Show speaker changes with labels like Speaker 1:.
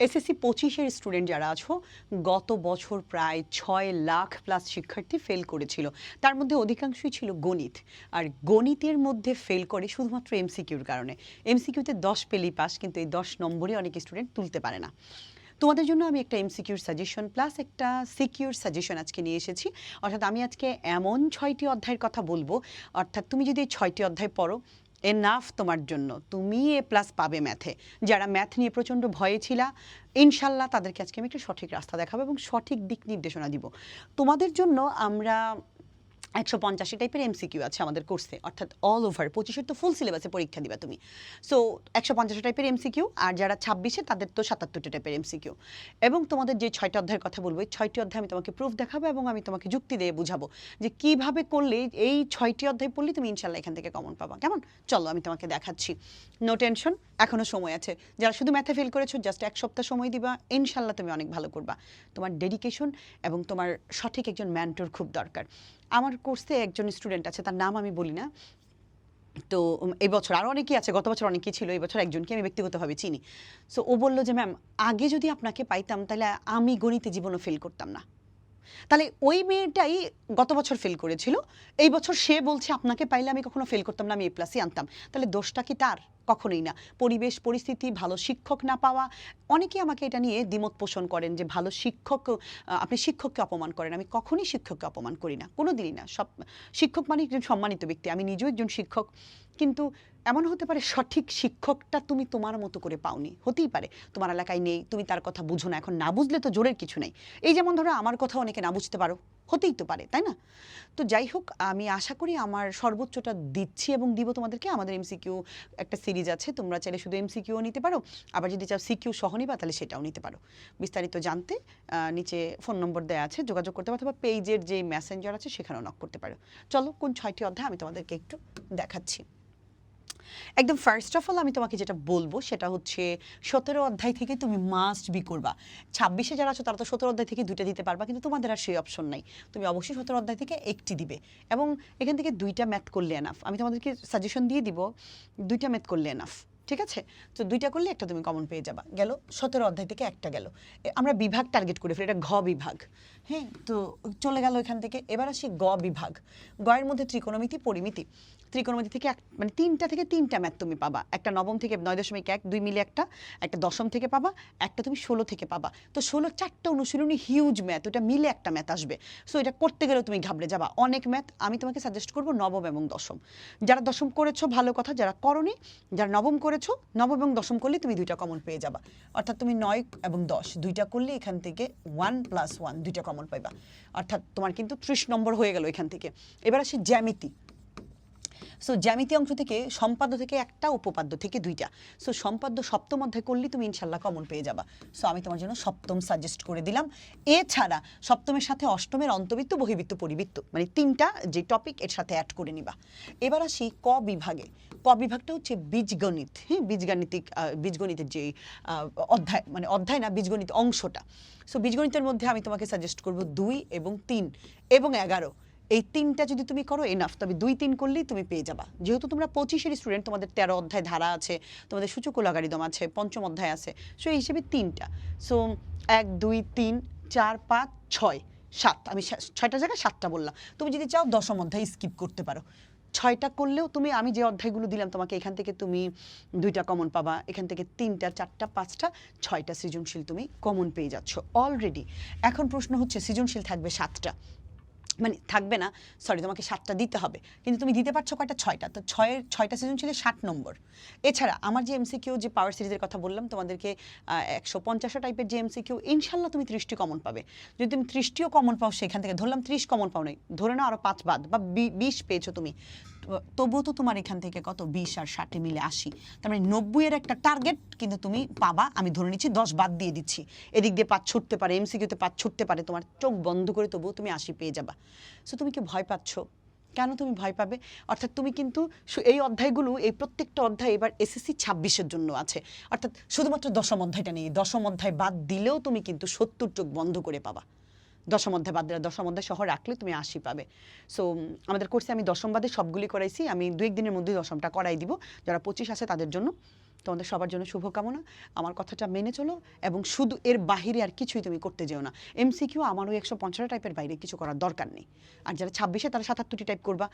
Speaker 1: SSC 25-এর student যারা আছো, গত বছর প্রায় 6 লাখ প্লাস শিক্ষার্থী ফেল করেছিল। তার মধ্যে অধিকাংশই ছিল গণিত। আর গণিতের মধ্যে ফেল করে শুধুমাত্র এমসিকিউর কারণে। এমসিকিউতে 10 পেলেই পাস, কিন্তু এই 10 নম্বরই অনেক স্টুডেন্ট তুলতে পারে না। তোমাদের জন্য আমি একটা এমসিকিউর সাজেশন প্লাস একটা সিকিউর সাজেশন আজকে নিয়ে এসেছি। অর্থাৎ আমি আজকে এমন 6টি অধ্যায়ের কথা বলবো, অর্থাৎ তুমি যদি এই 6টি অধ্যায় পড়ো, এনাফ তোমার জন্য, তুমি এ প্লাস পাবে ম্যাথে। যারা ম্যাথ নিয়ে প্রচণ্ড ভয়ে ছিলা, ইনশাল্লাহ তাদেরকে আজকে আমি একটা সঠিক রাস্তা দেখাবো এবং সঠিক দিক নির্দেশনা দিব। তোমাদের জন্য আমরা 150 টাইপের এমসিকিউ আছে আমাদের কোর্সে, অর্থাৎ অল ওভার 25-এর তো ফুল সিলেবাসে পরীক্ষা দিবা তুমি। সো 150 টাইপের এমসিকিউ, আর যারা 26-এ তাদের তো 77 টাইপের এমসিকিউ। এবং তোমাদের যে 6টি অধ্যায়ের কথা বলবো, এই 6টি অধ্যায় আমি তোমাকে প্রুফ দেখাবো এবং আমি তোমাকে যুক্তি দিয়ে বুঝাবো যে কিভাবে করলে এই 6টি অধ্যায় পড়লে তুমি ইনশাল্লাহ এখান থেকে কমন পাবা। কেমন? চলো আমি তোমাকে দেখাচ্ছি। নো টেনশন, এখনো সময় আছে। যারা শুধু ম্যাথে ফেল করেছো, জাস্ট 1 সপ্তাহ সময় দিবা, ইনশাল্লাহ তুমি অনেক ভালো করবা। তোমার ডেডিকেশন এবং তোমার সঠিক একজন মেন্টর খুব দরকার। আমার কোর্সে একজন স্টুডেন্ট আছে, তার নাম আমি বলি না। তো এই বছর আরও অনেকেই আছে, গত বছর অনেকেই ছিল, এই বছর একজনকে আমি ব্যক্তিগতভাবে চিনি। সো ও বললো যে ম্যাম, আগে যদি আপনাকে পাইতাম তাহলে আমি গণিতে জীবনও ফেল করতাম না। তাহলে ওই মেয়েটাই গত বছর ফেল করেছিল, এই বছর সে বলছে আপনাকে পাইলে আমি কখনো ফেল করতাম না, আমি এ প্লাসই আনতাম। তাহলে দোষটা কি তার? কখনোই না। পরিবেশ পরিস্থিতি, ভালো শিক্ষক না পাওয়া। অনেকে আমাকে এটা নিয়ে দ্বিমত পোষণ করেন যে ভালো শিক্ষক, আপনি শিক্ষককে অপমান করেন। আমি কখনই শিক্ষককে অপমান করি না, কোনো দিনই না। সব শিক্ষক মানে একজন সম্মানিত ব্যক্তি, আমি নিজেও একজন শিক্ষক। কিন্তু এমন হতে পারে সঠিক শিক্ষকটা তুমি তোমার মতো করে পাওনি, হতেই পারে তোমার এলাকায় নেই, তুমি তার কথা বুঝো না। এখন না বুঝলে তো জোরের কিছু নেই। এই যেমন ধরো আমার কথা অনেকে না বুঝতে পারো, হতেই তো পারে, তাই না? তো যাই হোক, আমি আশা করি আমার সর্বোচ্চটা দিচ্ছি এবং দিব তোমাদেরকে। আমাদের এমসিকিউ একটা সিরিজ আছে, তোমরা চাইলে শুধু এমসিকিউও নিতে পারো, আবার যদি চাও সিকিউ সহ নিবা তাহলে সেটাও নিতে পারো। বিস্তারিত জানতে নিচে ফোন নম্বর দেওয়া আছে, যোগাযোগ করতে পারো, অথবা পেজের যে মেসেঞ্জার আছে সেখানেও নক করতে পারো। চলো, কোন 6টি অধ্যায় আমি তোমাদেরকে একটু দেখাচ্ছি। একদম ফার্স্ট অফ অল আমি তোমাকে যেটা বলবো সেটা হচ্ছে 17 অধ্যায় থেকে তুমি মাস্ট বি করবা। 26-এ যারা আছো তারা তো 17 অধ্যায় থেকে 2টা দিতে পারবা, কিন্তু তোমাদের আর সেই অপশন নাই। তুমি অবশ্যই 17 অধ্যায় থেকে একটি দিবে এবং এখান থেকে 2টা ম্যাথ করলে এনাফ। আমি তোমাদেরকে সাজেশন দিয়ে দিব, 2টা ম্যাথ করলে এনাফ। ঠিক আছে? তো 2টা করলে একটা তুমি কমন পেয়ে যাবা। গেল 17 অধ্যায় থেকে একটা গেল। আমরা বিভাগ টার্গেট করে ফেলি, এটা ঘ বিভাগ। হ্যাঁ, তো চলে গেল এখান থেকে। এবার আসি গ বিভাগ। গ এর মধ্যে ত্রিকোণমিতি, পরিমিতি। ত্রিকোণমিতি থেকে মানে 3টা থেকে 3টা ম্যাথ তুমি পাবা। একটা নবম থেকে 9.1 2 মিলে একটা দশম থেকে পাবা, একটা তুমি 16 থেকে পাবা। তো 16 4টা অনুশীলনী, হিউজ ম্যাথ, ওটা মিলে একটা ম্যাথ আসবে। সো এটা করতে গেলেও তুমি ঘাবড়ে যাবা, অনেক ম্যাথ। আমি তোমাকে সাজেস্ট করবো নবম এবং দশম। যারা দশম করেছো ভালো কথা, যারা করনি, যারা নবম করেছো, নবম এবং দশম করলে তুমি 2টা কমন পেয়ে যাবা। অর্থাৎ তুমি 9 এবং 10 2টা করলে এখান থেকে 1 + 1 2টা কমন পাইবা। অর্থাৎ তোমার কিন্তু 30 নম্বর হয়ে গেল এখান থেকে। এবার আসি জ্যামিতি। সো জ্যামিতি অংশ থেকে সম্পাদ্য থেকে একটা, উপপাদ্য থেকে 2টা। সো সম্পাদ্য সপ্তম অধ্যায় করলে তুমি ইনশাল্লাহ কমন পেয়ে যাবা। সো আমি তোমার জন্য সপ্তম সাজেস্ট করে দিলাম। এছাড়া সপ্তমের সাথে অষ্টমের অন্তবৃত্ত, বহির্বৃত্ত, পরিবৃত্ত, মানে 3টা যে টপিক এর সাথে অ্যাড করে নিবা। এবার আসি ক বিভাগে। ক বিভাগটা হচ্ছে বীজগণিত। হ্যাঁ, বীজগণিতের যে অধ্যায়, মানে অধ্যায় না, বীজগণিত অংশটা। সো বীজগণিতের মধ্যে আমি তোমাকে সাজেস্ট করব 2 এবং 3 এবং 11। এই 3টা যদি তুমি করো এনাফ, তবে 2 3 করলেই তুমি পেয়ে যাবা। যেহেতু তোমরা 25-এর স্টুডেন্ট, তোমাদের 13 অধ্যায় ধারা আছে, তোমাদের সূচক ও লগারিদম আছে, পঞ্চম অধ্যায় আছে। সো এই হিসেবে 3টা। সো 1 2 3 4 5 6 7, আমি 6টার জায়গায় 7টা বললাম। তুমি যদি চাও দশম অধ্যায় স্কিপ করতে পারো। 6টা করলেও তুমি, আমি যে অধ্যায়গুলো দিলাম তোমাকে, এখান থেকে তুমি 2টা কমন পাবা, এখান থেকে 3টা 4টা 5টা 6টা সৃজনশীল তুমি কমন পেয়ে যাচ্ছ অলরেডি। এখন প্রশ্ন হচ্ছে সৃজনশীল থাকবে 7টা, মানে থাকবে না, সরি, তোমাকে 7টা দিতে হবে, কিন্তু তুমি দিতে পারছো কয়টা? 6টা। তো 6টা সৃজনশীলে 60 নম্বর। এছাড়া আমার যে এমসিকিউ, যে পাওয়ার সিরিজের কথা বললাম তোমাদেরকে, 150 টাইপের যে এমসিকিউ, ইনশাল্লাহ তুমি 30টি কমন পাবে। যদি তুমি 30টিও কমন পাও, সেখান থেকে ধরলাম 30 কমন পাও নাই, ধরে নাও আরও 5 বাদ, বা 20 পেয়েছো তুমি, তবুও তো তোমার এখান থেকে কত, 20 আর 60 মিলে 80। তার মানে 90-এর একটা টার্গেট কিন্তু তুমি পাবা। আমি ধরে নিচ্ছি 10 বাদ দিয়ে দিচ্ছি, এদিক দিয়ে 5 ছুটতে পারে, এমসিকিউতে 5 ছুটতে পারে, তোমার চোখ বন্ধ করে তবুও তুমি 80 পেয়ে যাবা। সো তুমি কি ভয় পাচ্ছ? কেন তুমি ভয় পাবে? অর্থাৎ তুমি কিন্তু এই অধ্যায়গুলো, এই প্রত্যেকটা অধ্যায় এবার এসএসসি 26-এর জন্য আছে। অর্থাৎ শুধুমাত্র দশম অধ্যায়টা নেই, দশম অধ্যায় বাদ দিলেও তুমি কিন্তু 70 চোখ বন্ধ করে পাবা। দশম অধ্যায় বাদ দিলে, দশম অধ্যায় সহ রাখলে তুমি 80 পাবে। সো আমাদের কোর্সে আমি দশম বাদে সবগুলি করাইছি, আমি 2-1 দিনের মধ্যেই দশমটা করাই দিব। যারা 25 আছে তাদের জন্য। তোমাদের সবার জন্য শুভকামনা। আমার কথাটা মেনে চলো এবং শুধু এর বাহিরে আর কিছুই তুমি করতে যেও না। এমসিকিউ আমার ওই 150 টাইপের বাইরে কিছু করার দরকার নেই। আর যারা 26-এ তারা 77টি টাইপ করবা।